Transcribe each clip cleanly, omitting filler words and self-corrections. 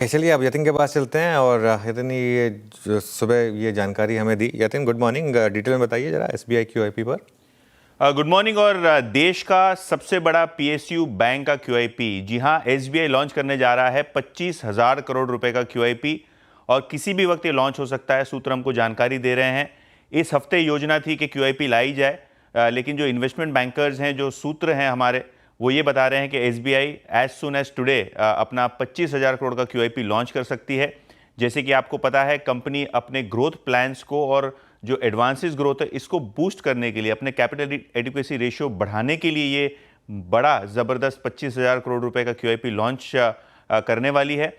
चलिए अब यतिन के पास चलते हैं और यतिन ये जो सुबह ये जानकारी हमें दी। यतिन गुड मॉर्निंग, डिटेल में बताइए जरा एसबीआई क्यूआईपी पर। Good morning. और देश का सबसे बड़ा पीएसयू बैंक का क्यूआईपी, जी हाँ, एसबीआई लॉन्च करने जा रहा है 25,000 करोड़ रुपए का क्यूआईपी और किसी भी वक्त ये लॉन्च हो सकता है। सूत्र हमको जानकारी दे रहे हैं इस हफ्ते योजना थी कि क्यूआईपी लाई जाए, लेकिन जो इन्वेस्टमेंट बैंकर्स हैं, जो सूत्र हैं हमारे, वो ये बता रहे हैं कि SBI as soon as today अपना 25,000 करोड़ का क्यूआईपी लॉन्च कर सकती है। जैसे कि आपको पता है, कंपनी अपने ग्रोथ प्लान्स को और जो एडवांसेस ग्रोथ है इसको बूस्ट करने के लिए, अपने कैपिटल एडिक्वेसी रेशियो बढ़ाने के लिए ये बड़ा ज़बरदस्त 25,000 करोड़ रुपए का क्यूआईपी लॉन्च करने वाली है।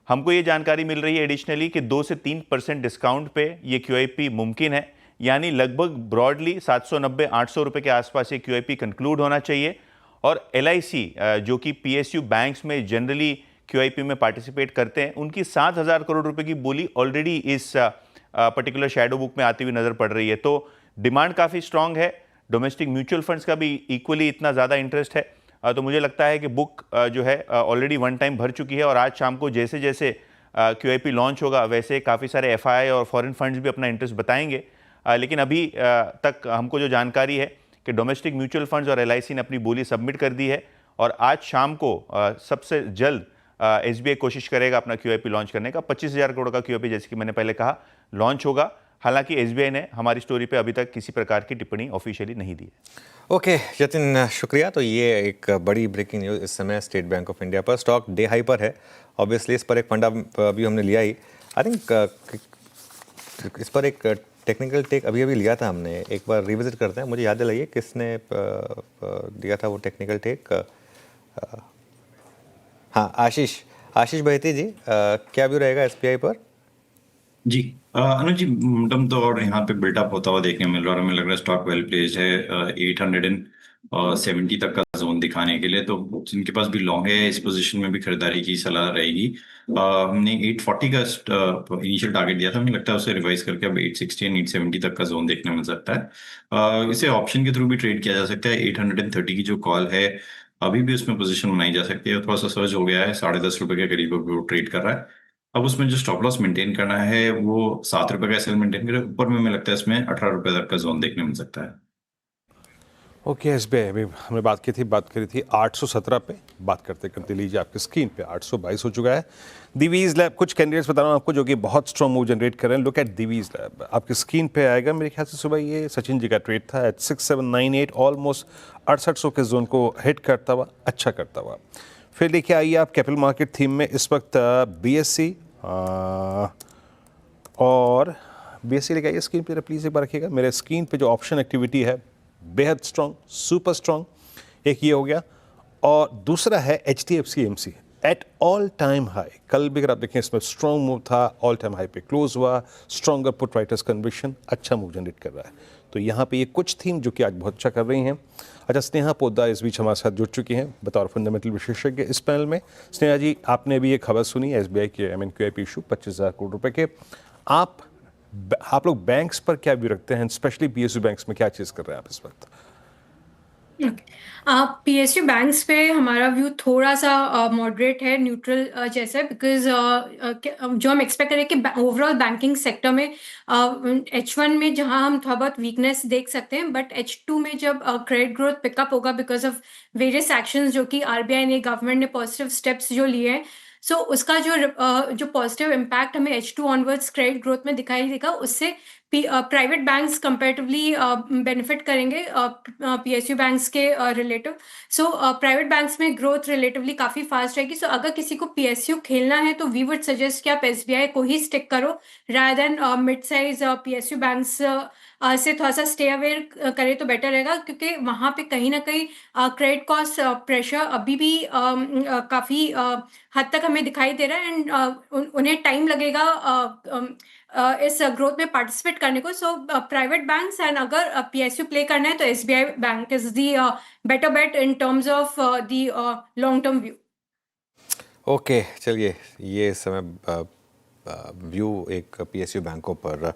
हमको ये जानकारी मिल रही है एडिशनली कि 2 से 3% डिस्काउंट पे ये क्यूआईपी मुमकिन है, यानी लगभग ब्रॉडली 790-800 रुपए के आसपास ये क्यूआईपी कंक्लूड होना चाहिए। और एलआईसी जो कि पीएसयू बैंक्स में जनरली क्यूआईपी में पार्टिसिपेट करते हैं, उनकी 7,000 करोड़ रुपए की बोली ऑलरेडी इस पर्टिकुलर शैडो बुक में आती हुई नजर पड़ रही है। तो डिमांड काफ़ी स्ट्रांग है, डोमेस्टिक म्यूचुअल फंड्स का भी इक्वली इतना ज़्यादा इंटरेस्ट है। तो मुझे लगता है कि बुक जो है ऑलरेडी वन टाइम भर चुकी है और आज शाम को जैसे जैसे क्यूआईपी लॉन्च होगा वैसे काफ़ी सारे एफआई और फॉरेन फंड्स भी अपना इंटरेस्ट बताएंगे। लेकिन अभी तक हमको जो जानकारी है कि डोमेस्टिक म्यूचुअल फंड्स और एलआईसी ने अपनी बोली सबमिट कर दी है और आज शाम को सबसे जल्द एसबीआई कोशिश करेगा अपना क्यूआईपी लॉन्च करने का। 25,000 करोड़ का क्यूआईपी, जैसे कि मैंने पहले कहा, लॉन्च होगा। हालांकि एसबीआई ने हमारी स्टोरी पे अभी तक किसी प्रकार की टिप्पणी ऑफिशियली नहीं दी है। ओके यतिन, शुक्रिया। तो ये एक बड़ी ब्रेकिंग न्यूज़ इस समय स्टेट बैंक ऑफ इंडिया पर, स्टॉक डे हाई पर है। ऑब्वियसली इस पर एक फंडा अभी हमने लिया ही। आई थिंक इस पर एक टेक्निकल टेक अभी लिया था हमने, एक बार रिविजिट करते हैं। मुझे याद दिलाइए किसने दिया था वो टेक्निकल टेक। हाँ, आशीष बहती जी, क्या व्यू रहेगा एसबीआई पर? जी अनुज जी, मोमेंटम तो और यहाँ पे बिल्डअप होता हुआ देखने मिल रहा है। हमें लग रहा है स्टॉक वेल प्लेस्ड है 870 तक का जोन दिखाने के लिए। तो जिनके पास भी लॉन्ग है इस पोजीशन में भी खरीदारी की सलाह रहेगी। हमने 840 का इनिशियल टारगेट दिया था, मुझे लगता है उसे रिवाइज करके अब 860 एंड 870 तक का जोन देखने मिल सकता है। इसे ऑप्शन के थ्रू भी ट्रेड किया जा सकता है। 830 की जो कॉल है अभी भी उसमें पोजीशन बनाई जा सकती है। थोड़ा सा सर्ज हो गया है, 10.5 रुपए के करीब वो ट्रेड कर रहा है। अब उसमें जो स्टॉप लॉस मेंटेन करना है वो 7 रुपए का एसएल मेंटेन करे। ऊपर में मुझे लगता है इसमें 18 रुपए तक का जोन देखने मिल सकता है। ओके एसबीआई अभी हमने बात करी थी 817 पे। बात करते करते लीजिए आपकी स्क्रीन पे 822 हो चुका है। दिवीज लैब, कुछ कैंडिडेट्स बता रहा हूँ आपको जो कि बहुत स्ट्रॉन्ग मूव जनरेट कर रहे हैं। लुक एट दिवीज लैब, आपकी स्क्रीन पे आएगा। मेरे ख्याल से सुबह ये सचिन जी का ट्रेड था एट 6798, ऑलमोस्ट 6800 के जोन को हिट करता हुआ, अच्छा करता हुआ। फिर देखिए आइए आप कैपिटल मार्केट थीम में इस वक्त बीएससी और बीएससी लेके आइए स्क्रीन पे प्लीज़, एक बार रखिएगा। मेरे स्क्रीन पे जो ऑप्शन एक्टिविटी है बेहद स्ट्रॉन्ग, सुपर स्ट्रॉन्ग, एक ये हो गया। और दूसरा है HDFC AMC at all time high. कल भी अगर आप देखें इसमें स्ट्रॉन्ग मूव था, ऑल टाइम हाई पे क्लोज हुआ। स्ट्रॉन्गर पुट राइटर्स कन्विक्शन, अच्छा मूव जनरेट कर रहा है। तो यहाँ पे ये कुछ थीम जो कि आज बहुत अच्छा कर रही हैं। अच्छा, स्नेहा पोद्दार इस बीच हमारे साथ जुड़ चुकी हैं बतौर फंडामेंटल विशेषज्ञ इस पैनल में। स्नेहा जी, आपने भी ये खबर सुनी एसबीआई के क्यूआईपी इशू 25,000 करोड़ रुपए के। आप लोग बैंक्स पर क्या व्यू रखते हैं, स्पेशली पीएसयू बैंक्स में क्या चीज़ कर रहे हैं आप इस वक्त? पीएसयू बैंक्स पे हमारा व्यू थोड़ा सा मॉडरेट है, न्यूट्रल जैसा, बिकॉज जो हम एक्सपेक्ट करें कि ओवरऑल बैंकिंग सेक्टर में H1 में जहां हम थोड़ा बहुत वीकनेस देख सकते हैं, बट H2 में जब क्रेडिट ग्रोथ पिकअप होगा बिकॉज ऑफ वेरियस एक्शंस जो कि आरबीआई ने, गवर्नमेंट ने पॉजिटिव स्टेप्स जो लिए हैं, सो उसका जो पॉजिटिव इम्पैक्ट हमें H2 ऑनवर्ड्स क्रेडिट ग्रोथ में दिखाई देगा। उससे प्राइवेट बैंक्स कंपैरेटिवली बेनिफिट करेंगे पीएसयू बैंक्स के रिलेटिव। सो प्राइवेट बैंक्स में ग्रोथ रिलेटिवली काफ़ी फास्ट रहेगी। सो अगर किसी को पीएसयू खेलना है तो वी वुड सजेस्ट कि आप एसबीआई को ही स्टिक करो rather than mid size PSU banks से थोड़ा सा स्टे अवे करें तो बेटर रहेगा, क्योंकि वहाँ पे कहीं ना कहीं क्रेडिट कॉस्ट प्रेशर अभी भी काफ़ी हद तक हमें दिखाई दे रहा है एंड उन्हें टाइम लगेगा इस ग्रोथ में पार्टिसिपेट करने को। सो प्राइवेट बैंक्स एंड अगर पीएसयू प्ले करना है तो SBI bank is the better bet in terms of the long term view. Okay चलिए, ये समय व्यू एक पीएसयू बैंकों पर